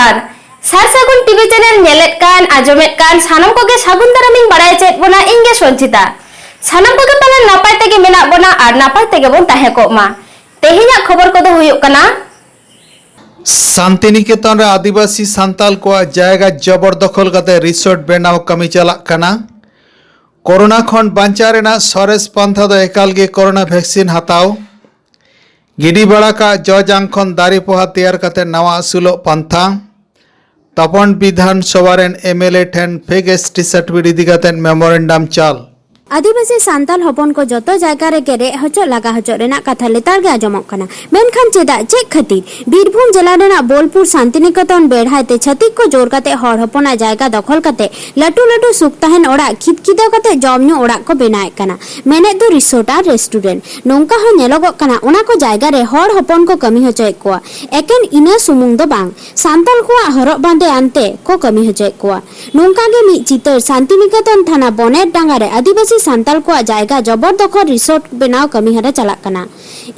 जोहार सारसागुन TV channel नेलेत कान आजमेत कान सानाम कोगे सागुन दारामिं बाड़ाय चेद बोना इंगे संचिता सानाम कोगे पालन नापाय तेगे मेना बोना आर नापाय तेगे बोन ताहे कोमा तेहेᱧᱟᱜ खबर कोदो हुयुग कना शांतिनिकेतन रे आदिवासी सांताल को जायगा जबरदखल काते रिसोर्ट बेनाव कमी चलाक कना कोरोना खन बांचा रेना सरेस पंथा दो एकाल गे कोरोना वैक्सीन हताव गिडी बड़ा का जजांग खन दारी पोहा तैयार काते नवा असुलो पंथा तपन विधानसभा रेन एमएलए ठेन फेक एसटी सर्टिफिकेट इदी काते मेमोरेंडम चाल आदिवासी सांताल हपन को जतो जायगा रे गेरे हचो लगा हचो रेना कथा लेतार गे आजमक कना मेनखान चेदा चे खातिर बीरभूम जिला रेना बोलपुर शांतिनिकेतन बेढ़ाते छतिक को जोर काते हर हपना जायगा दखल काते लटू लटू सुख तहन ओड़ा खिदखिदा काते जमनु ओड़ा को बनाए कना मेने दो रिसोर्ट आर रेस्टोरेंट नोंका हो नेलोगक कना ओना को जायगा रे हर हपन को कमी हचोय कोआ एकेन इना सुमुंग दो बांग सांताल को हरक बांधे आनते को कमी हचोय कोआ नोंका गे मी चितर शांतिनिकेतन थाना बनेर डांगा रे आदिवासी सांताल को जायगा जबरदखल रिसोर्ट बनाव कमी हरा चलाक कना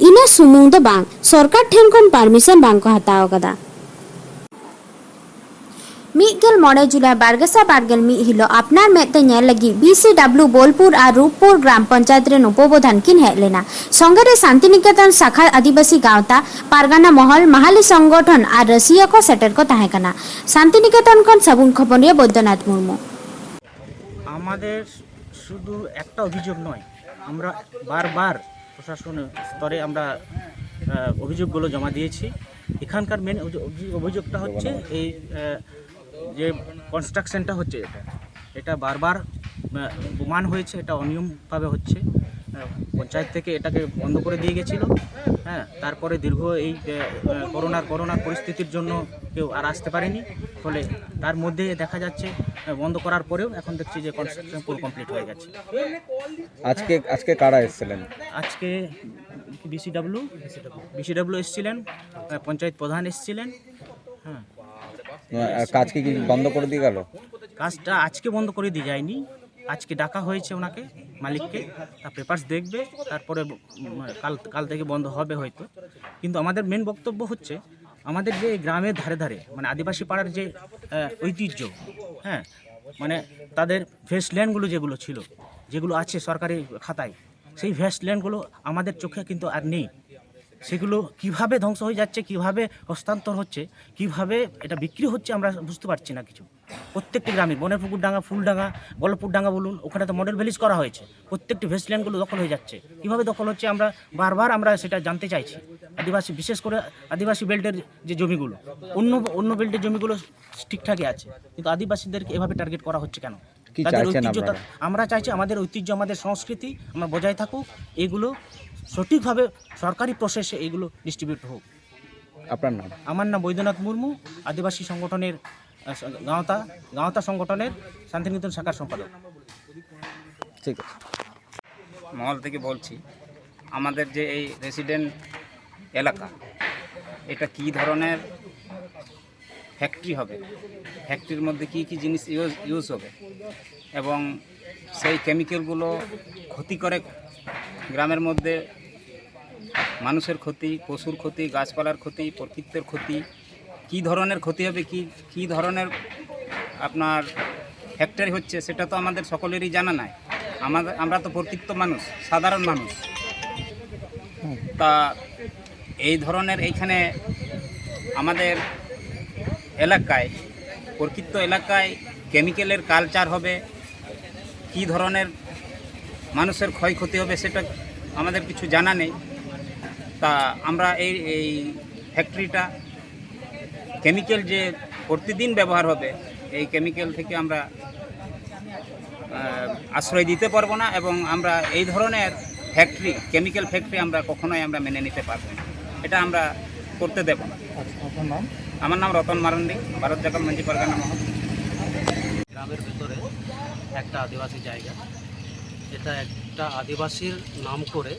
इना सुमुंग दो बांग सरकार ठेन खन परमिशन बांग को हताव कदा मिगल मोड़े जुलाई बारगेसा बारगेल मी हिलो अपनार मेते नेल लगी बीसीडब्ल्यू बोलपुर और रूपपुर ग्राम पंचायत रे उपबोधन किन हेज लेना संगे रे शांतिनिकेतन शाखा आदिवासी गावता पारगाना महल महाली संगठन और रसिया को सेटर को ताहे कना शांतिनिकेतन खन साबुन खबरिया बैद्यनाथ मुर्मू আমাদের শুধু একটা অভিযোগ নয় আমরা বারবার প্রশাসন স্তরে আমরা অভিযোগগুলো জমা দিয়েছি এখানকার মেন অভিযোগটা হচ্ছে এই যে কনস্ট্রাকশনটা হচ্ছে এটা বারবার প্রমাণ হয়েছে এটা অনিয়মভাবে হচ্ছে পঞ্চায়েত থেকে এটাকে বন্ধ করে দিয়ে গেছিলো হ্যাঁ তারপরে দীর্ঘ এই করোনার পরিস্থিতির জন্য কেউ আর আসতে পারেনি ফলে তার মধ্যে দেখা যাচ্ছে বন্ধ করার পরেও এখন দেখছি যে কনস্ট্রাকশন পুরো কমপ্লিট হয়ে গেছে আজকে কারা এসেছিলেন আজকে বিসিডব্লিউ এসেছিলেন পঞ্চায়েত প্রধান এসেছিলেন হ্যাঁ কাজ কি বন্ধ করে দিয়ে গেল কাজটা আজকে বন্ধ করে দিয়ে যায়নি আজকে ডাকা হয়েছে ওনাকে মালিককে তার পেপারস দেখবে তারপরে কাল থেকে বন্ধ হবে হয়তো কিন্তু আমাদের মেন বক্তব্য হচ্ছে আমাদের যে গ্রামের ধারে ধারে মানে আদিবাসী পাড়ার যে ঐতিহ্য হ্যাঁ মানে তাদের ভেস্টল্যান্ডগুলো যেগুলো ছিল যেগুলো আছে সরকারি খাতায় সেই ভেস্টল্যান্ডগুলো আমাদের চোখে কিন্তু আর নেই সেগুলো কিভাবে ধ্বংস হয়ে যাচ্ছে কিভাবে হস্তান্তর হচ্ছে কিভাবে এটা বিক্রি হচ্ছে আমরা বুঝতে পারছি না কিছু প্রত্যেকটি গ্রামে বনেরপুকুর ডাঙ্গা ফুলডাঙ্গা গল্লপুর ডাঙ্গা বলুন ওখানে তো মডেল ভিলেজ করা হয়েছে প্রত্যেকটি ভেস্টল্যান্ডগুলো দখল হয়ে যাচ্ছে কিভাবে দখল হচ্ছে আমরা বারবার আমরা সেটা জানতে চাইছি আদিবাসী বিশেষ করে আদিবাসী বেল্টের যে জমিগুলো অন্য বেল্টের জমিগুলো ঠিকঠাকই আছে কিন্তু আদিবাসীদেরকে এভাবে টার্গেট করা হচ্ছে কেন তাদের ঐতিহ্যতা আমরা চাইছি আমাদের ঐতিহ্য আমাদের সংস্কৃতি আমরা বজায় থাকুক এগুলো সঠিকভাবে সরকারি প্রসেসে এগুলো ডিস্ট্রিবিউট হোক আপনার নাম আমার নাম বৈদ্যনাথ মুর্মু আদিবাসী সংগঠনের গাঁওতা সংগঠনের শান্তিনিকেতন শাখার সম্পাদক ঠিক আছে মহল থেকে বলছি আমাদের যে এই রেসিডেন্ট এলাকা এটা কি ধরনের ফ্যাক্টরি হবে ফ্যাক্টরির মধ্যে কি কি জিনিস ইউজ হবে এবং সেই কেমিক্যালগুলো ক্ষতি করে গ্রামের মধ্যে মানুষের ক্ষতি পশুর ক্ষতি গাছপালার ক্ষতি প্রকৃতির ক্ষতি কি ধরনের ক্ষতি হবে কি ধরনের আপনার ফ্যাক্টরি হচ্ছে সেটা তো আমাদের সকলেরই জানা নাই আমরা তো প্রকৃত মানুষ সাধারণ মানুষ তা এই ধরনের এইখানে আমাদের এলাকায় প্রকৃত এলাকায় কেমিক্যালের কালচার হবে কি ধরনের মানুষের ক্ষয়ক্ষতি হবে সেটা আমাদের কিছু জানা নেই তা আমরা এই ফ্যাক্টরিটা কেমিক্যাল যে প্রতিদিন ব্যবহার হবে এই কেমিক্যাল থেকে আমরা আশ্রয় দিতে পারবো না এবং আমরা এই ধরনের ফ্যাক্টরি কেমিক্যাল ফ্যাক্টরি আমরা কখনোই আমরা মেনে নিতে পারবো না এটা আমরা করতে দেব না আমার নাম রতন মারান্ডি ভারত জাকাল মাঝি পারগানা মহল গ্রামের ভিতরে একটা আদিবাসী জায়গা এটা একটা আদিবাসীর নাম করে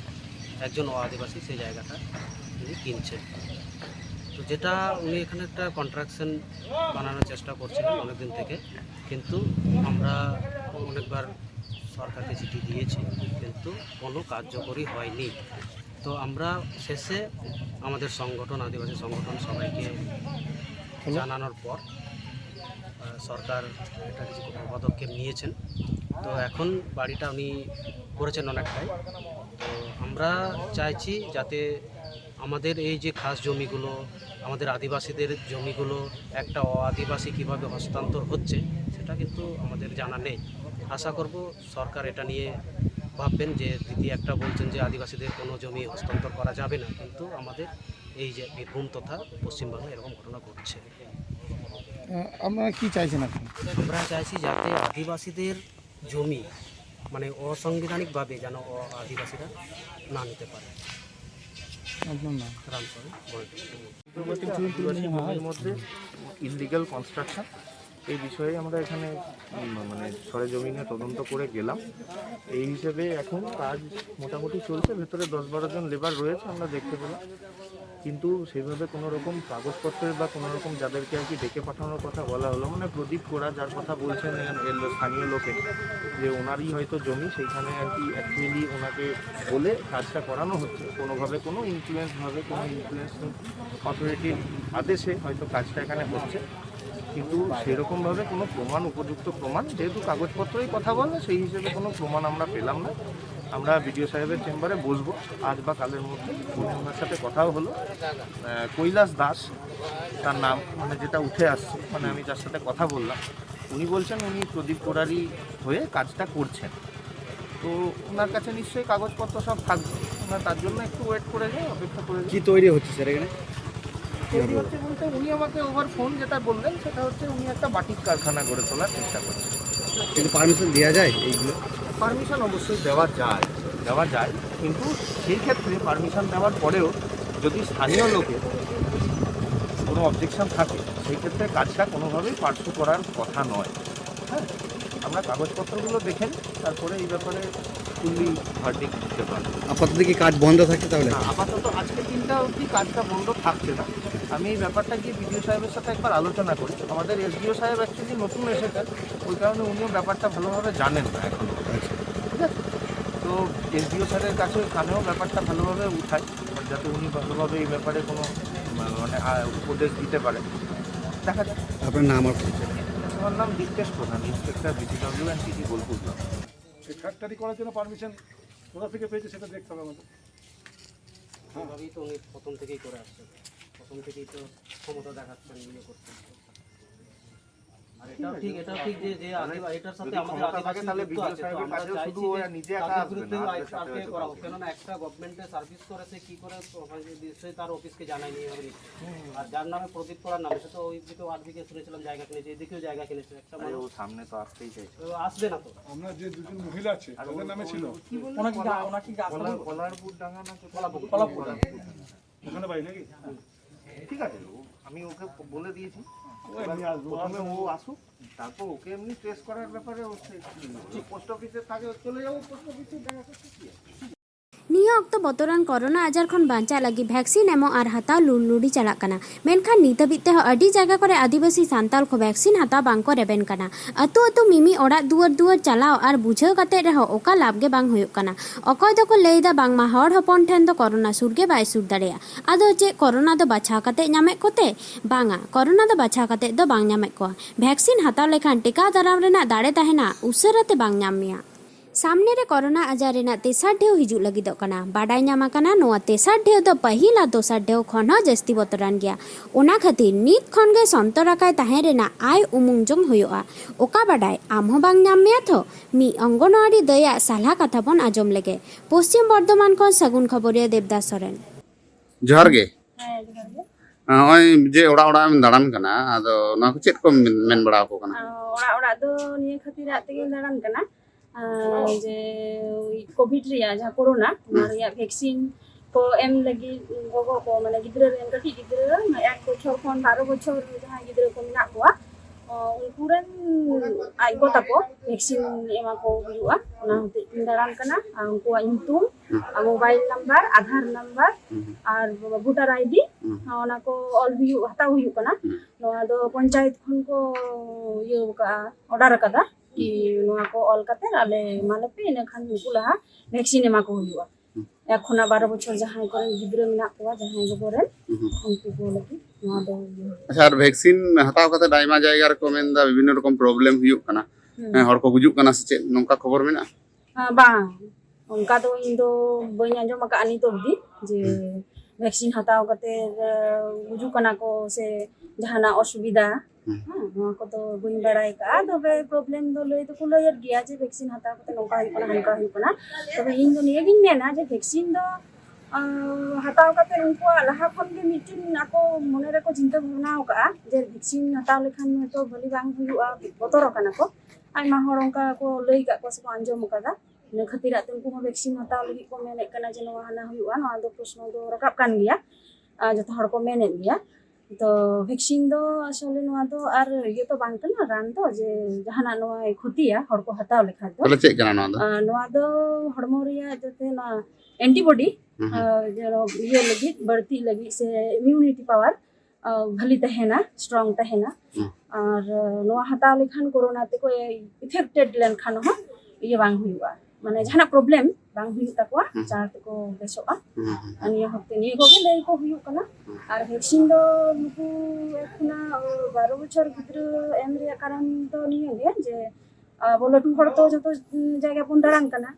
একজন আদিবাসী সেই জায়গাটা উনি কিনছেন তো যেটা উনি এখানে একটা কন্ট্রাকশন বানানোর চেষ্টা করছিলেন অনেকদিন থেকে কিন্তু আমরা অনেকবার সরকারকে চিঠি দিয়েছি কিন্তু কোনো কার্যকরী হয়নি তো আমরা শেষে আমাদের সংগঠন আদিবাসী সংগঠন সবাইকে জানানোর পর সরকার এটা কিছু পদক্ষেপ নিয়েছেন। তো এখন বাড়িটা উনি করেছেন অনেকটাই। তো আমরা চাইছি যাতে আমাদের এই যে খাস জমিগুলো, আমাদের আদিবাসীদের জমিগুলো একটা আদিবাসী কীভাবে হস্তান্তর হচ্ছে সেটা কিন্তু আমাদের জানা নেই। আশা করব সরকার এটা নিয়ে ভাববেন, যে দিদি একটা বলছেন যে আদিবাসীদের কোনো জমি হস্তান্তর করা যাবে না, কিন্তু আমাদের এই যে বীরভূম তথা পশ্চিমবাংলায় এরকম ঘটনা ঘটছে। আপনারা কি চাইছেন এখন? আমরা চাইছি যাতে আদিবাসীদের জমি মানে অসাংবিধানিকভাবে যেন আদিবাসীরা না নিতে পারে। আপনার নাম? রামচরণ বলতে আদিবাসী ভূমির মধ্যে ইললিগাল কনস্ট্রাকশন এই বিষয়ে আমরা এখানে মানে সরেজমিনে তদন্ত করে গেলাম। এই হিসেবে এখন কাজ মোটামুটি চলছে, ভেতরে 10-12 জন লেবার রয়েছে আমরা দেখতে পেলাম, কিন্তু সেইভাবে কোনো রকম কাগজপত্রের বা কোনো রকম যাদেরকে আর কি ডেকে পাঠানোর কথা বলা হলো, মানে প্রদীপ কোরা যার কথা বলছেন স্থানীয় লোকে, যে ওনারই হয়তো জমি, সেইখানে আর কি অ্যাকচুয়ালি ওনাকে বলে কাজটা করানো হচ্ছে, কোনোভাবে কোনো ইনফ্লুয়েন্স অথরিটির আদেশে হয়তো কাজটা এখানে হচ্ছে, কিন্তু সেরকমভাবে কোনো প্রমাণ, উপযুক্ত প্রমাণ, যেহেতু কাগজপত্রই কথা বলে, সেই হিসেবে কোনো প্রমাণ আমরা পেলাম না। আমরা বিডিও সাহেবের চেম্বারে বসবো আজ বা কালের মধ্যে। ওনার সাথে কথাও হলো, কৈলাস দাস তার নাম, মানে যেটা উঠে আসছে, মানে আমি যার সাথে কথা বললাম, উনি বলছেন উনি প্রদীপ কোরারি হয়ে কাজটা করছেন। তো ওনার কাছে নিশ্চয়ই কাগজপত্র সব থাকবে, ওনার তার জন্য একটু ওয়েট করে যায়, অপেক্ষা করে কি তৈরি হচ্ছে স্যার এখানে? তৈরি হচ্ছে বলতে উনি আমাকে ওভার ফোন যেটা বললেন সেটা হচ্ছে উনি একটা বাটিক কারখানা গড়ে তোলার চেষ্টা করছেন। কিন্তু পারমিশন দেওয়া যায় এইগুলো? পারমিশন অবশ্যই দেওয়া যায়, কিন্তু সেই ক্ষেত্রে পারমিশন দেওয়ার পরেও যদি স্থানীয় লোকের কোনো অবজেকশন থাকে, সেই ক্ষেত্রে কাজটা কোনোভাবেই পার্শ্ব করার কথা নয়। হ্যাঁ, আমরা কাগজপত্রগুলো দেখেন, তারপরে এই ব্যাপারে ফুললি ভার্ডিক্ট দিতে পারবো। আপাতত কি কাজ বন্ধ থাকে তাহলে? না, আপাতত আজকে 3টা অবধি কাজটা বন্ধ থাকছে না। আমি এই ব্যাপারটা গিয়ে বিডিও সাহেবের সাথে একবার আলোচনা করি। আমাদের এসডিও সাহেব অ্যাকচুয়ালি নতুন এসেছেন, ওই কারণে উনিও ব্যাপারটা ভালোভাবে জানেন না এখন। ঠিক আছে, তো এসডিও স্যারের কাছে এখানেও ব্যাপারটা ভালোভাবে উঠাই, যাতে উনি ভালোভাবে এই ব্যাপারে কোনো মানে উপদেশ দিতে পারেন। দেখা যাক। আপনার নাম? আমার নাম Diptesh Pradhan, inspector BDW and TT Bolpur block. এই ফ্যাক্টরি করার জন্য পারমিশন কোথা থেকে পেয়েছে সেটা দেখতে হবে আমাদের। এইভাবেই তো উনি প্রথম থেকেই করে আসছেন, প্রথম থেকেই তো ক্ষমতা দেখাচ্ছেন, ইয়ে করছেন। আর এটাও ঠিক যে এটার সাথে আমাদের আদিবাসী তাহলে যুক্ত আছে, তো সাহেবের আমরা কাছেও চাইছি শুধু যে ওরা নিজে একা তাদের আসবে বিরুদ্ধে না, আমাদের সাথে আজকে হয়তো করা হোক, কথা কেননা একটা গভর্নমেন্টে সার্ভিস করেছে, কি করে নিশ্চয়ই তার অফিসকে জানায়নি এভাবে নিচ্ছে। আর যার নামে প্রদীপ করার নামে, সে তো ওই দিকেও আটদিকে শুনেছিলাম জায়গা কিনেছে, এদিকেও জায়গা কিনেছে, একটা আরে ও সামনে তো আসতেই চাইছে। আসবে না তো। আমরা যে দুজন মহিলা আছে তাদের নামে ছিল কলারপুর ডাঙ্গা না কলাপুর ওখানে বাড়ি নাকি? ঠিক আছে, আমি ওকে বলে দিয়েছি, প্রথমে ও আসুক, তারপর ওকে এমনি ট্রেস করার ব্যাপারে পোস্ট অফিসে থাকে, চলে যাবো পোস্ট অফিসে দেখা করতে কি আছে। ᱱᱤᱭᱟᱹ ᱚᱠᱛᱚ ᱵᱚᱛᱚᱨᱟᱱ ᱠᱚᱨᱳᱱᱟ ᱟᱡᱟᱨ ᱠᱷᱚᱱ ᱵᱟᱧᱪᱟᱜ ᱞᱟᱹᱜᱤᱫ ᱵᱷᱮᱠᱥᱤᱱ ᱮᱢᱚᱜ ᱟᱨ ᱦᱟᱛᱟᱣ ᱞᱩᱲᱞᱩᱲᱤ ᱪᱟᱞᱟᱜ ᱠᱟᱱᱟ। ᱢᱮᱱᱠᱷᱟᱱ ᱱᱤᱛ ᱦᱟᱹᱵᱤᱡ ᱛᱮᱦᱚᱸ ᱟᱹᱰᱤ ᱡᱟᱭᱜᱟ ᱠᱚᱨᱮ ᱟᱹᱫᱤᱵᱟᱹᱥᱤ ᱥᱟᱱᱛᱟᱲ ᱠᱚ ᱵᱷᱮᱠᱥᱤᱱ ᱦᱟᱛᱟᱣ ᱵᱟᱝᱠᱚ ᱨᱮᱵᱮᱱ ᱠᱟᱱᱟ। ᱟᱹᱛᱩ ᱟᱹᱛᱩ ᱢᱤᱢᱤ ᱚᱲᱟᱜ ᱫᱩᱣᱟᱹᱨ ᱪᱟᱞᱟᱣ ᱟᱨ ᱵᱩᱡᱷᱟᱹᱣ ᱠᱟᱛᱮᱫ ᱨᱮᱦᱚᱸ ᱚᱠᱟ ᱞᱟᱵᱷ ᱜᱮ ᱵᱟᱝ ᱦᱩᱭᱩᱜ ᱠᱟᱱᱟ। ᱚᱠᱚᱭ ᱫᱚᱠᱚ ᱞᱟᱹᱭᱫᱟ ᱵᱟᱝᱢᱟ ᱦᱚᱲ ᱦᱚᱯᱚᱱ ᱴᱷᱮᱱ ᱫᱚ ᱠᱚᱨᱳᱱᱟ ᱥᱩᱨ ᱜᱮ ᱵᱟᱭ ᱥᱩᱨ ᱫᱟᱲᱮᱭᱟᱜᱼᱟ। ᱟᱫᱚ ᱪᱮᱫ ᱠᱚᱨᱳᱱᱟ ᱫᱚ ᱵᱟᱪᱷᱟᱣ ᱠᱟᱛᱮᱫ ᱧᱟᱢᱮᱫ ᱠᱚᱛᱮ? ᱵᱟᱝᱟ, ᱠᱚᱨᱳᱱᱟ ᱫᱚ ᱵᱟᱪᱷᱟᱣ ᱠᱟᱛᱮᱫ ᱫᱚ ᱵᱟᱝ ᱧᱟᱢᱮᱫ ᱠᱚᱣᱟ। ᱵᱷᱮᱠᱥᱤᱱ ᱦᱟᱛᱟᱣ ᱞᱮᱠᱷᱟᱱ ᱴᱮᱠᱟᱣ ᱫᱟᱨᱟᱢ ᱨᱮᱱᱟᱜ ᱫᱟᱲᱮ ᱛᱟᱦᱮᱱᱟ, ᱩᱥᱟᱹᱨᱟᱛᱮ ᱵᱟᱝ ᱧᱟᱢ ᱢᱮᱭᱟ। सामने रे कोरोना आजार रेना तेसार ढेव हिजुग लगिदोग कना। बाडाय ᱧᱟᱢ ᱟᱠᱟᱱᱟ ᱱᱚᱣᱟ तेसार ढेव ᱫᱚ ᱯᱟᱹᱦᱤᱞ ᱟᱨ ᱫᱚᱥᱟᱨ ढेव ᱠᱷᱚᱱ ᱦᱚᱸ ᱡᱟᱹᱥᱛᱤ ᱵᱚᱛᱚᱨᱟᱱ ᱜᱮᱭᱟ। ᱚᱱᱟ ᱠᱷᱟᱹᱛᱤᱨ ᱱᱤᱛ ᱠᱷᱚᱱ ᱜᱮ ᱥᱚᱱᱛᱚᱨ ᱟᱠᱟᱭ ᱛᱟᱦᱮᱸ ᱨᱮᱱᱟᱜ ᱟᱭ ᱩᱢᱩᱝ ᱡᱚᱝ ᱦᱩᱭᱩᱜᱼᱟ। ᱚᱠᱟ ᱵᱟᱰᱟᱭ ᱟᱢ ᱦᱚᱸ ᱵᱟᱝ ᱧᱟᱢ ᱢᱮᱭᱟ ᱛᱚ? ᱢᱤᱫ ᱚᱝᱜᱚᱱᱣᱟᱲᱤ ᱫᱟᱹᱭᱟᱜ ᱥᱟᱞᱦᱟ ᱠᱟᱛᱷᱟ ᱵᱚᱱ ᱟᱸᱡᱚᱢ ᱞᱮᱜᱮ। ᱯᱚᱥᱪᱤᱢ ᱵᱚᱨᱫᱷᱚᱢᱟᱱ ᱠᱷᱚᱱ ᱥᱟᱹᱜᱩᱱ ᱠᱷᱚᱵᱚᱨᱤᱭᱟᱹ ᱫᱮᱵᱫᱟᱥ ᱥᱚᱨᱮᱱ। ᱡᱚᱦᱟᱨ ᱜᱮ। ᱱᱚᱜᱼᱚᱭ ᱡᱮ ᱚᱲᱟᱜ ᱚᱲᱟᱜ ᱮᱢ ᱫᱟᱬᱟᱱ ᱠᱟᱱᱟ, ᱟᱫᱚ ᱱᱚᱣᱟ ᱠᱚ ᱪᱮᱫ ᱠᱚ ᱢᱮᱱ ᱵᱟᱲᱟ ᱟᱠᱚ ᱠᱟᱱᱟ? ᱚᱲᱟᱜ ᱚᱲᱟᱜ ᱫᱚ ᱱᱤᱭᱟᱹ ᱠᱷᱟᱹᱛᱤᱨᱟᱜ ᱛᱮᱜᱮ ᱫᱟᱬᱟᱱ ᱠᱟᱱᱟ ᱡᱮ ᱠᱳভিড ᱨᱮᱭᱟᱜ ᱡᱟᱦᱟᱸ ᱠᱳᱨᱳᱱᱟ ᱚᱱᱟ ᱨᱮᱭᱟᱜ ᱵᱷᱮᱠᱥᱤᱱ ᱠᱚ ᱮᱢ ᱞᱟᱹᱜᱤᱫ ᱜᱚᱜᱚ ᱠᱚ ᱢᱟᱱᱮ ᱜᱤᱫᱽᱨᱟᱹ ᱨᱮᱱ ᱠᱟᱹᱴᱤᱡ ᱜᱤᱫᱽᱨᱟᱹ 1 ᱵᱚᱪᱷᱚᱨ ᱠᱷᱚᱱ 12 ᱵᱚᱪᱷᱚᱨ ᱡᱟᱦᱟᱸᱭ ᱜᱤᱫᱽᱨᱟᱹ ᱠᱚ ᱢᱮᱱᱟᱜ ᱠᱚᱣᱟ ᱩᱱᱠᱩ ᱨᱮᱱ ᱟᱡ ᱜᱚ ᱛᱟᱠᱚ ᱵᱷᱮᱠᱥᱤᱱ ᱮᱢᱟ ᱠᱚ ᱦᱩᱭᱩᱜᱼᱟ। ᱚᱱᱟ ᱦᱚᱛᱮᱡ ᱛᱤᱧ ᱫᱟᱬᱟᱱ ᱠᱟᱱᱟ। ᱟᱨ ᱩᱱᱠᱩᱣᱟᱜ ᱧᱩᱛᱩᱢ, মোবাইল নাম্বার, আধার নাম্বার আর ভোটার আইডি ᱚᱱᱟ ᱠᱚ ᱦᱟᱛᱟᱣ ᱦᱩᱭᱩᱜ ᱠᱟᱱᱟ। ᱱᱚᱣᱟ ᱫᱚ ᱯᱚᱧᱪᱟᱭᱮᱛ ᱠᱷᱚᱱ ᱠᱚ ᱤᱭᱟᱹ ᱠᱟᱜᱼᱟ, ᱚর্ডার ᱟᱠᱟᱫᱟ कि ᱱᱚᱣᱟ ᱠᱚ ᱚᱞ ᱠᱟᱛᱮ ᱟᱞᱮ ᱮᱢᱟᱞᱮᱯᱮ, ᱤᱱᱟᱹᱠᱷᱟᱱ ᱩᱱᱠᱩ ᱞᱟᱦᱟ ᱵᱷᱮᱠᱥᱤᱱ ᱮᱢᱟ ᱠᱚ ᱦᱩᱭᱩᱜᱼᱟ। 1 ᱠᱷᱚᱱᱟᱜ 12 ᱵᱚᱪᱷᱚᱨ ᱡᱟᱦᱟᱸᱭ ᱠᱚᱨᱮᱱ ᱜᱤᱫᱽᱨᱟᱹ ᱢᱮᱱᱟᱜ ᱠᱚᱣᱟ ᱡᱟᱦᱟᱸᱭ ᱜᱚᱜᱚ ᱨᱮᱱ उनको को लगी नवा दो ᱟᱪᱪᱷᱟ ᱟᱨ ᱵᱷᱮᱠᱥᱤᱱ ᱦᱟᱛᱟᱣ ᱠᱟᱛᱮ ᱟᱭᱢᱟ ᱡᱟᱭᱜᱟ ᱨᱮᱠᱚ ᱢᱮᱱᱫᱟ ᱵᱤᱵᱷᱤᱱᱱᱚ ᱨᱚᱠᱚᱢ ᱯᱨᱚᱵᱞᱮᱢ ᱦᱩᱭᱩᱜ ᱠᱟᱱᱟ ᱦᱚᱲ ᱠᱚ ᱜᱩᱡᱩᱜ ᱠᱟᱱᱟ ᱥᱮ ᱪᱮᱫ ᱱᱚᱝᱠᱟ ᱠᱷᱚᱵᱚᱨ ᱢᱮᱱᱟᱜᱼᱟ? bang उनका तो इन दो बई आंजम का आनी तो दी जे वैक्सीन हताव कते गुजु कना को से जहाना असुविधा नवा को तो बई बड़ाई का तबे प्रॉब्लम दो लई तो कुलो यार गया जे वैक्सीन हताव कते नोका ही कना हनका ही कना तबे इन दो निये गिन मेना जे वैक्सीन दो हताव कते उनको लहा खन के मीटिंग आको मने रे को चिंता भावना का जे वैक्सीन हताव लेखान तो भली बांग हुआ बतर कना को आइमा हर उनका को लई का को से आंजम कदा इन खातिर उनको वैक्सीन हताव लगी को मेने कना जे नवा हाना हुआ नवा दो प्रश्न दो रकाब कान गया जतो हर को मेने गया तो वैक्सीन दो असले नवा दो आर ये तो बांग कना रान तो जे जहाना नवा खुतिया हर को हताव लेखा दो তাহলে চেক জানা না नवा दो हड़मो रिया जते ना एंटीबॉडी जो ये लगी बढ़ती लगी से इम्यूनिटी पावर भली तहेना स्ट्रांग तहेना और नवा हताव लेखान कोरोना ते को इफेक्टेड लेन खान हो ये बांग हुआ माने जहाना प्रॉब्लम बांग हुई तकवा चार ते को बेसोआ अनि हफ्ते नि को ले को हुई कना और वैक्सीन दो नुकु एखना 12 बछर गिद्र एम रे कारण तो नि गे जे बोलो टू हड़ तो जतो जायगा पुन दारान कना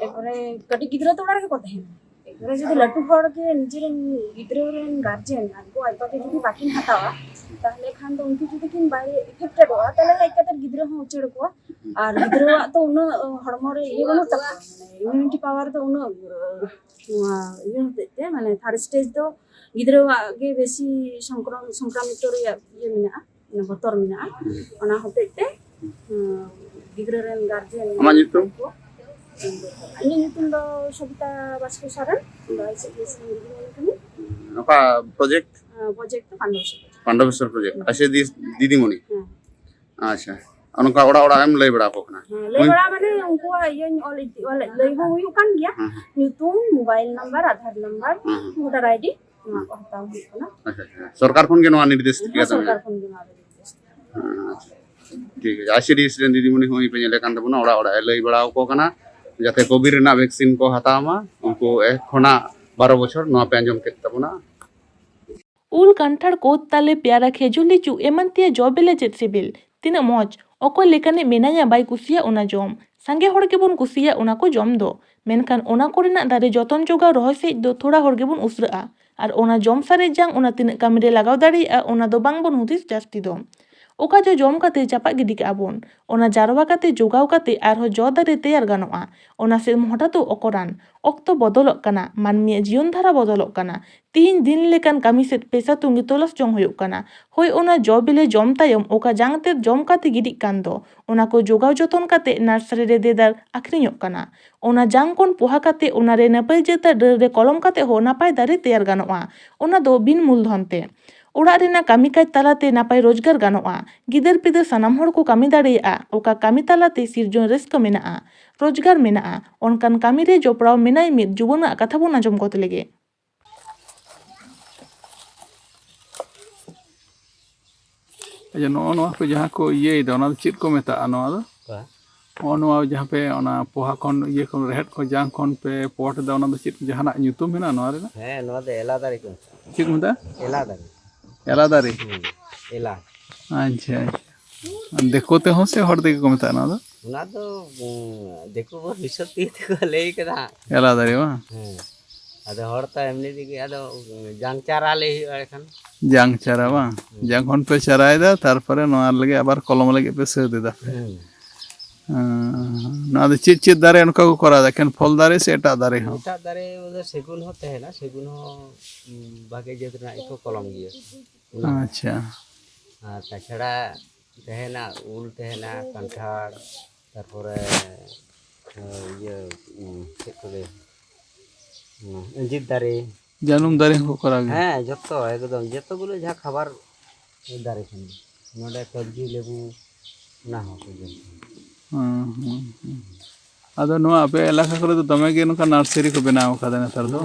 एकरे कटी गिद्र तो डारे को तहेना एकरे जदि लटू हड़ के निजेरन गिद्र रेन गार्जियन को आइपा के जदि बाकिन हतावा ताहले खान तो उनकी जदि किन बारे इफेक्टेड हो ताले एकतर गिद्र हो उचड़ को और गिद्र तो उन हड़मो रे ये बनो तक इम्यूनिटी पावर तो उन ये होते माने थर्ड स्टेज तो गिद्र आगे बेसी संक्रामित रे ये मिना बतर मिना ओना होते ते गिद्र रेन गार्जियन আমার নিতুম ini nyutum do Sobita Basko Saran do ICDC ini নকা project project to Pandosa Pandabeswar project আসে দিদিমণি আচ্ছা অনকা ওড়া ওড়া এম লই বড়া কোখনা lebara mane unko ye lei ho yu kan gya nyutum mobile number aadhar number voter id na ko hataw hu kana আচ্ছা সরকার কোন কেন নির্দেশ দিকে তুমি sarkar kon dina ঠিক আছে আসে দিদিমণি হই পেলে কান দেবনা ওড়া ওড়া লই বড়া কো কানা যাতে কোভিড ᱨᱮᱱᱟᱜ ভ্যাকসিন ᱠᱚ ᱦᱟᱛᱟᱣ ᱢᱟ ᱩᱱᱠᱩ 1 ᱠᱷᱚᱱᱟᱜ 12 বছর ᱱᱚᱣᱟ ᱯᱮ ᱟᱸᱡᱚᱢ ᱠᱮᱫ ᱛᱟᱵᱚᱱᱟ उल कांठाड़ कोद ताले प्यारा खेजुर लिचू एमन तिया जॉबेले चेत सिबिल तिना मौज अकोय लेकाने मेनाया बाय कुसिया ओना जॉम सांगे हड़ गेबुन कुसिया ओना को जॉम दो मेनखान ओना कोरेना दारे जतन जोगा रहोय सेज दो थोड़ा हड़ गेबुन उसराआ आर ओना जॉम सारे जांग ओना तिना कामिरे लगाव दाड़ेया ओना दो बांग बोन हुदिस जास्ती दो ओका जो जॉम काते चापा गिडी का आबोन ओना जारवा काते जोगाव काते आरहो जो दारे तैयार गानोआ ओना से मोटा तो ओकरान ऑक्तो बदलक कना मानमिया जीवन धारा बदलक कना तीन दिन लेकान कामी सेट पेसा तुंगी तोलस जंग हुयुक कना होय ओना जॉ बिले जॉम तायम ओका जांगते जॉम काते गिडी कान दो ओना को जोगाव जतन काते नर्सरी रे देदार आखरिñok कना ओना जांग कोन पोहा काते ओना रे नपाय जेता डर रे कलम काते हो नापाय दारे तैयार गानोआ ओना दो बिन मूलधनते ओड़ा रेना कामी काज तालाते नापाय रोजगार गानोआ गिदर पिदर सानाम हड़ को कामी दाड़ेया ओका कामी तालाते सिरजन रस्क मेनाआ रोजगार मेनाआ ओनकान कामी रे जोपड़ाव मेनाय मिद जुबना कथा बोन आंजम गत लेगे अच्छा नवा को जहाँ को ये चेक को मेता नवा जहाँ पे पोहा खन ये खन रेहट को जांग खन पे पोट दा चेक जहाना nyutum मेना नवा रे হ্যাঁ নয়া দে এলা দারি কো चेक मेता এলা দারি एला दारी এলা अच्छा देखो ते हो से हर देखे को मेता ना ওনা তো দেখো ভবিষ্যৎ থেকে লেই কেদা एला दारी वा হ্যাঁ আদে হড়তা এমনি দিকে আদে জাং চারা লেই এখন जांग चारा वा जांग खन पे चराय दा तार परे नवा लगे आबार कलम लगे पे से दे दा ना दे चेक दारे अनका को करा दा केन फल दारे से एटा दारे हो এটা দারে ওদের সেগুন হতে হয় না সেগুন ভাগে যেতে না একটু কলম গিয়ে अच्छा আর তাছাড়া তেহেনা উল তেহেনা কাঁঠাল তারপরে ইয়ে চেক করে ইঞ্জির দারে জানুম দারে को करा गया হ্যাঁ যত একদম যতগুলো যা খাবার দারে খান নডা সবজি লেবু না হবে आदो नो आपे इलाका करे तो दमे के नका नर्सरी को बनाव खादा नतर दो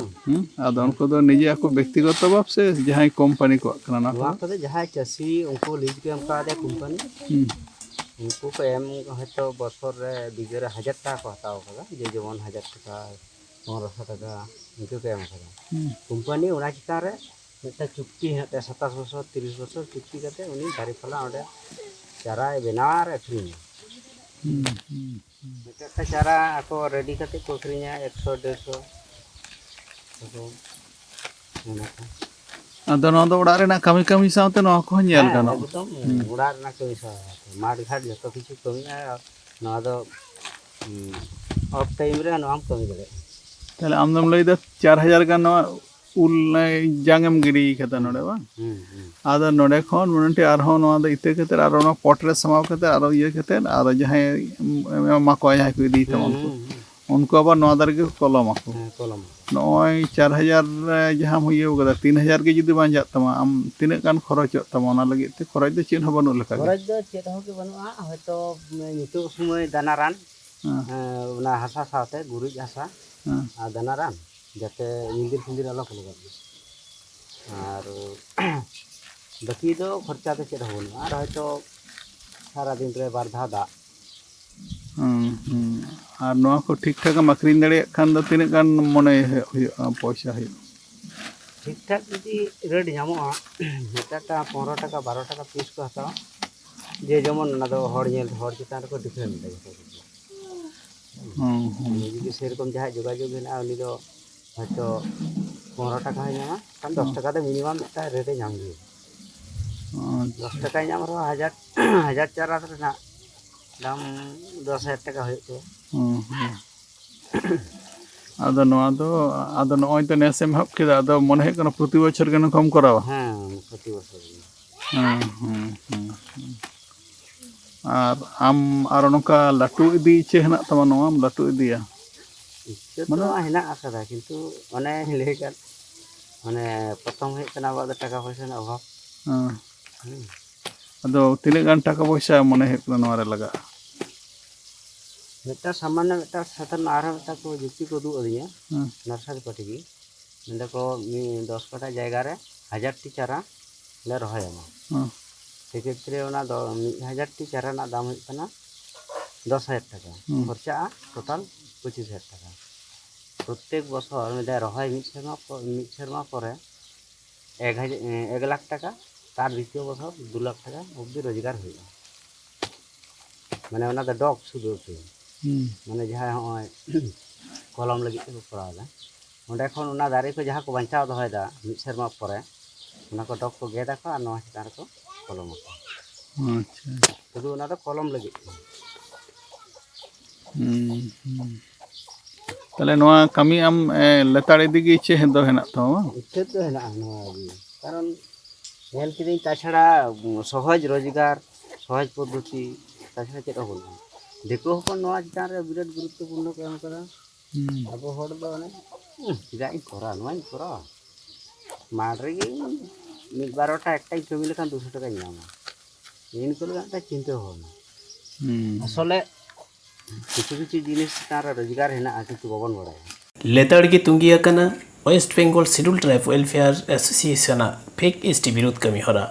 आदो उनको तो निजे को व्यक्तिगत भाव से जहां कंपनी को कना ना वहां पर जहां चासी उनको लीज के हम का दे कंपनी उनको को एम हतो बছর रे बिगर 1000 টাকা को हताओ कदा जे जेवन 1000 টাকা 1500 টাকা ইনকো কে এম আকাদা কোম্পানি ওনা চিতান রে মিটা চুক্তি হেতে 27 বছর 30 বছর চুক্তি কাতে উনি দারি পালা ওডে চারা বেনাও আর আখরিᱧᱟ মিটা চারা আকো রেডি কাতে কো আখরিᱧᱟ 100 150 তো ওনা ᱠᱚ ᱟᱫᱚ ᱱᱚᱣᱟ ᱫᱚ ᱚᱲᱟᱜ ᱨᱮᱱᱟᱜ ᱠᱟᱹᱢᱤ ᱠᱟᱹᱢᱤ ᱥᱟᱶᱛᱮ ᱱᱚᱣᱟ ᱠᱚᱦᱚᱸ ᱧᱮᱞ ᱜᱟᱱᱚᱜᱼᱟ একদম ওড়ার না কই মাঠ ঘাট যত কিছু কমি নয়া দো অফ টাইম রে নয়াম কমি গলে তাহলে আমদম লইদা 4000 গান ᱱᱚᱣᱟ ᱩᱞ ᱡᱟᱝᱮᱢ ᱜᱤᱰᱤ ᱠᱟᱫᱟ ᱱᱚᱰᱮ ᱵᱟᱝ ᱟᱫᱚ ᱱᱚᱰᱮ ᱠᱷᱚᱱ ᱢᱚᱱᱴᱤ ᱟᱨᱦᱚᱸ ᱱᱚᱣᱟ ᱫᱚ ᱤᱛᱟᱹ ᱠᱟᱛᱮ ᱟᱨ ᱚᱱᱟ ᱯᱚᱴ ᱨᱮ ᱥᱟᱢᱟᱣ ᱠᱟᱛᱮ ᱟᱨ ᱤᱭᱟᱹ ᱠᱟᱛᱮ ᱟᱨ ᱡᱟᱦᱟᱸᱭ ᱮᱢᱟ ᱠᱚ ᱡᱟᱦᱟᱸᱭ ᱠᱚ ᱤᱫᱤ ᱛᱟᱢᱟ उनको अब नवा दारे के कलम आको কলম नॉय 4000 जहां हुइयो कदा 3000 के जुदी बान जात तमा आम तिने कान खरच तमा ना लगे ते खरच दे चिन्ह बनु लका খরচ দো চেত হকে বানুয়া হয়তো নিতো সময় দানা রান ওনা হাসা সাথে গুরুজ হাসা আর দানা রান যাতে ইন্দির ফিন্দির আলো কল করবে আর বাকি তো খরচা তো চেত হবো আর হয়তো সারা দিন রে বার ধা দা আর নয়া को ठीक ठाक मकरिन दड़े खान दो तिने कान मने पैसा है ठीक ठाक যদি রেট ᱧᱟᱢᱚᱜᱼᱟ মেটাটা 15 টাকা 12 টাকা পিস কো হাতাও যে যেমন না তো হড় ñᱮল হড় চিতান ᱨᱮᱠᱚ ডিফারেন্ট থাকে যদি সেরকম যাহাই যোগাযোগ হেনা উনি তো হয়তো 15 টাকা হয় ᱧᱟᱢᱟ কারণ 10 টাকা তো মিনিমাম একটা রেটে ᱧᱟᱢ ᱜᱮ 10 টাকা ᱧᱟᱢ ᱨᱮᱦᱚᱸ 1000 চারা ᱨᱮᱱᱟᱜ দাম 10000 টাকা হইতো আদো নয়া দো আদো নয় তো নেসেম হব কেদা আদো মনে হয় কোন প্রতি বছর কেন কম করাবা হ্যাঁ প্রতি বছর আর আম আর নকা লাটু ইদি ইচ্ছে হেনা তমা নয়াম লাটু ইদিয়া ইচ্ছে তো হেনা আকাদা কিন্তু মানে লেকার মানে প্রথম হই কানা বাদ টাকা পয়সা না অভাব ᱟᱫᱚ ᱛᱤᱱᱟᱹᱜ ᱜᱟᱱ ᱴᱟᱠᱟ ᱯᱚᱭᱥᱟ ᱢᱚᱱᱮ ᱦᱩᱭᱩᱜ ᱠᱟᱱᱟ ᱱᱚᱣᱟ ᱨᱮ ᱞᱟᱜᱟᱜᱼᱟ ᱢᱤᱫᱴᱟᱝ ᱥᱟᱢᱟᱱᱱᱚ ᱢᱤᱫᱴᱟᱝ ᱥᱟᱛᱟᱱ ᱟᱨᱦᱚᱸ ᱢᱤᱫᱴᱟᱝ ᱠᱚ ᱡᱩᱠᱛᱤ ᱠᱚ ᱩᱫᱩᱜ ᱟᱹᱫᱤᱧᱟ ᱱᱟᱨᱥᱟᱨᱤ ᱯᱟᱴᱤ ᱜᱮ ᱢᱮᱱᱫᱟ ᱠᱚ 10 ᱠᱟᱴᱟ ᱡᱟᱭᱜᱟ ᱨᱮ 1000 ᱴᱤ ᱪᱟᱨᱟ ᱞᱮ ᱨᱚᱦᱚᱭᱟᱢᱟ সেক্ষেত্রে ওনা 1000 টি চারা রᱮᱱᱟᱜ দাম হᱩᱭᱩᱜ ᱠᱟᱱᱟ 10000 টাকা খরচাᱜᱼᱟ টোটাল 25000 টাকা প্রত্যেক বছর মিলে রহয় মিড সেরমা পরে 1 লাখ টাকা তার দ্বিতীয় বছর 2 লাখ টাকা অবধি রোজগার হইয়া মানে ওনা দা ডক শুধু মানে যাহা হয় কলম লাগি তে করা যায় ওটা এখন ওনা দারে কো যাহা কো বাঁচাও দহয় দা মিড সেরমা পরে ওনা কো ডক কো গেদা কো আর নয়া চিতার কো কলম আচ্ছা শুধু ওনা তো কলম লাগি তাহলে নয়া কামি আম লেতাড় দিকে ইচ্ছে হেদো হেনা তো ইচ্ছে তো হেনা নয়া গি কারণ নেল কিদিন তাছাড়া সহজ রোজগার সহজ পদ্ধতি তাছাড়া চেটা হল দেখো হপন নয়া চিতার রে বিরাট গুরুত্বপূর্ণ কে এম করা আবো হড় দো মানে চিদাই করা নয় করা মাঠ রে গি 12টা একটাই জমি লেখান 200 টাকা নিয়ামা ইন করে একটা চিন্তা হয় না আসলে কিছু কিছু জিনিস তার রোজগার হেনা কিন্তু বাবন বড়ায় লেতাᱲ ᱜᱮ ᱛᱩᱸᱜᱤ ᱟᱠᱟᱱᱟ west Bengal schedule tribe welfare association fake ST ᱵᱤᱨᱩᱫ ᱠᱟᱹᱢᱤ ᱦᱚᱨᱟ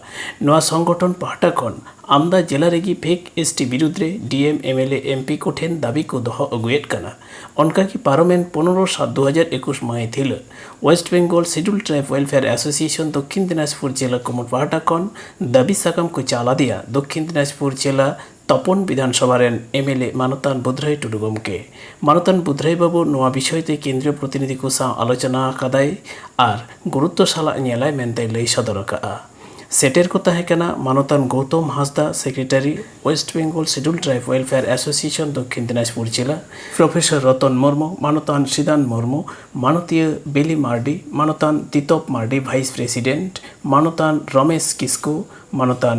ᱱᱚᱣᱟ ᱥᱚᱝᱜᱚᱴᱷᱚᱱ ᱯᱟᱦᱴᱟ ᱠᱷᱚᱱ ᱟᱢᱫᱟ ᱡᱮᱞᱟ ᱨᱮᱜᱮ ᱯᱷᱮᱠ ᱮᱥᱴᱤ ᱵᱤᱨᱩᱫ ᱨᱮ ᱰᱤএᱢ ᱮᱢএᱞএ ᱮᱢᱯি ᱠᱚ ᱴᱷᱮᱱ ᱫᱟᱵᱤ ᱠᱚ ᱫᱚᱦᱚ ᱟᱹᱜᱩᱭᱮᱫ ᱠᱟᱱᱟ ᱚᱱᱠᱟᱜᱮ ᱯᱟᱨᱚᱢᱮᱱ 15/7/2021 ᱢᱟᱹᱦᱤᱛ ᱦᱤᱞᱳᱜ west Bengal schedule tribe welfare association Dakshin Dinajpur জেলা কমিটি পাহটা ᱠᱷᱚᱱ দাবি সাকাম ᱠᱚ ᱪᱟᱞ ᱟᱫᱮᱭᱟ দক্ষিণ দিনাজপুর জেলা তপন বিধানসভা রেন এমএলএ মানতান বুধরাই টুডু গমকে মানতান বুধরাই বাবু নোয়া বিষয়তে কেন্দ্রীয় প্রতিনিধি কো সাও আলোচনা আকাদাই আর গুরুত্ব সালা ᱧᱮᱞᱟᱭ ᱢᱮᱱᱛᱮ ᱞᱟᱹᱭ ᱥᱚᱫᱚᱨ ᱟᱠᱟᱜᱼᱟ सेटेर को तहे कना मानतान Gautam Hansda secretary west Bengal schedule tribe welfare association Dakshin Dinajpur जिला प्रोफेसर रतन मुर्मू मानतान सिदान मुर्मू मानतीय बेली मार्डी मानतान तितप मार्डी भाइस प्रेसिडेंट मानतान रमेश किस्कू मानतान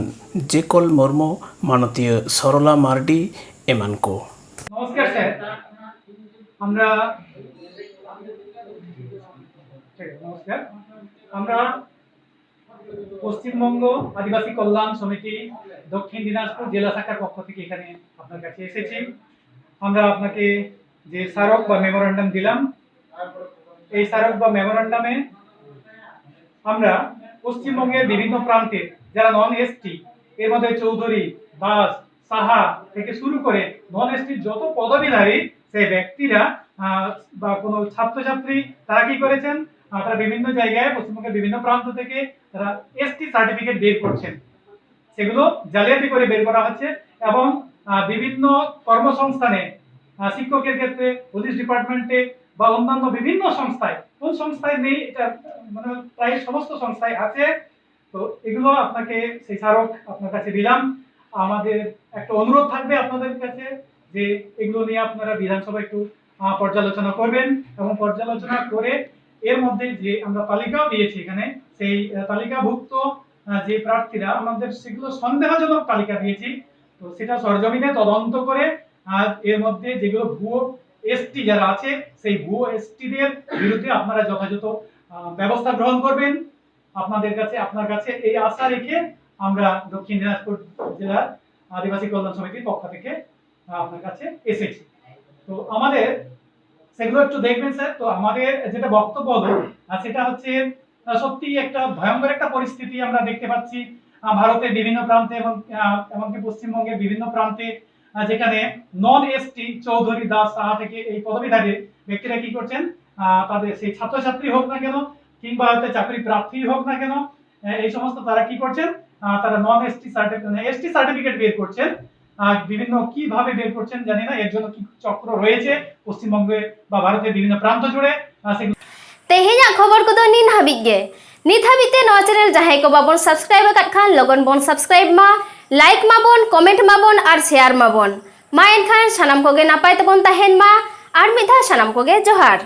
जेकल मुर्मू मानतीय सरला मार्डी एमान को नमस्कार सर আমরা নমস্কার আমরা পশ্চিমবঙ্গ আদিবাসী কল্যাণ সমিতি দক্ষিণ দিনাজপুর জেলা শাখার পক্ষ থেকে এখানে আপনার কাছে এসেছি আমরা আপনাকে যে স্মারক বা মেমোরেন্ডাম দিলাম এই স্মারক বা মেমোরেন্ডামে আমরা পশ্চিমবঙ্গের বিভিন্ন প্রান্তে যারা নন এসটি এর মধ্যে চৌধুরী দাস সাহা থেকে শুরু করে নন এসটি যত পদবীধারী সেই ব্যক্তিরা বা কোনো ছাত্রছাত্রী তারা কি করেছেন, তারা বিভিন্ন জায়গায় পশ্চিমবঙ্গের বিভিন্ন প্রান্ত থেকে তারা এসটি সার্টিফিকেট বের করছেন, সেগুলো জালিয়াতি করে বের করা হচ্ছে এবং বিভিন্ন কর্মসংস্থানে শিক্ষকের ক্ষেত্রে, পুলিশ ডিপার্টমেন্টে বা অন্যান্য বিভিন্ন সংস্থায়, কোন সংস্থায় নেই এটা মানে প্রায় সমস্ত সংস্থায় আছে। তো এগুলো আপনাকে সেই স্মারক আপনার কাছে দিলাম। আমাদের একটা অনুরোধ থাকবে আপনাদের কাছে যে এগুলো নিয়ে আপনারা বিধানসভা একটু পর্যালোচনা করবেন এবং পর্যালোচনা করে এর মধ্যে যে আমরা তালিকাও দিয়েছি এখানে, সেই তালিকাভুক্ত যে প্রার্থীরা আমাদের সেগুলো সন্দেহজনক তালিকা দিয়েছি, তো সেটা সরজমিনে তদন্ত করে এর মধ্যে যেগুলো ভুয়ো এসটি যারা আছে সেই ভুয়ো এসটিদের বিরুদ্ধে আপনারা যথাযথ ব্যবস্থা গ্রহণ করবেন। আপনার কাছে এই আশা রেখে আমরা দক্ষিণ দিনাজপুর জেলার আদিবাসী কল্যাণ সমিতির পক্ষ থেকে আপনার কাছে এসেছি। তো আমাদের সেগুলো একটু দেখবেন স্যার। তো আমাদের যেটা বক্তব্য হলো সেটা হচ্ছে সত্যি একটা ভয়ঙ্কর একটা পরিস্থিতি আমরা দেখতে পাচ্ছি ভারতের বিভিন্ন প্রান্তে এবং এমনকি পশ্চিমবঙ্গের বিভিন্ন প্রান্তে, যেখানে নন এসটি চৌধুরী, দাস, সাহা থেকে এই পদবীধারী ব্যক্তিরা কি করছেন, তাদের সেই ছাত্রছাত্রী হোক না কেন কিংবা হয়তো চাকরি প্রার্থী হোক না কেন, এই সমস্ত তারা কি করছেন, তারা নন এসটি এসটি সার্টিফিকেট বের করছেন। বিভিন্ন কিভাবে বের করছেন জানি না, এর জন্য কি চক্র রয়েছে পশ্চিমবঙ্গে বা ভারতের বিভিন্ন প্রান্ত জুড়ে। तेहेजा खबर को नीन हाबिज गे नित हाबिते नवा चैनल जहां को बाबन सब्सक्राइब अकाद खान लगन बन सब्सक्राइब मा, लाइक माबन, कमेंट माबन और शेयर माबन मा एनखान सानाम कोगे नापाय तबन ताहेन मा आर मिधा सानाम कोगे जोहार।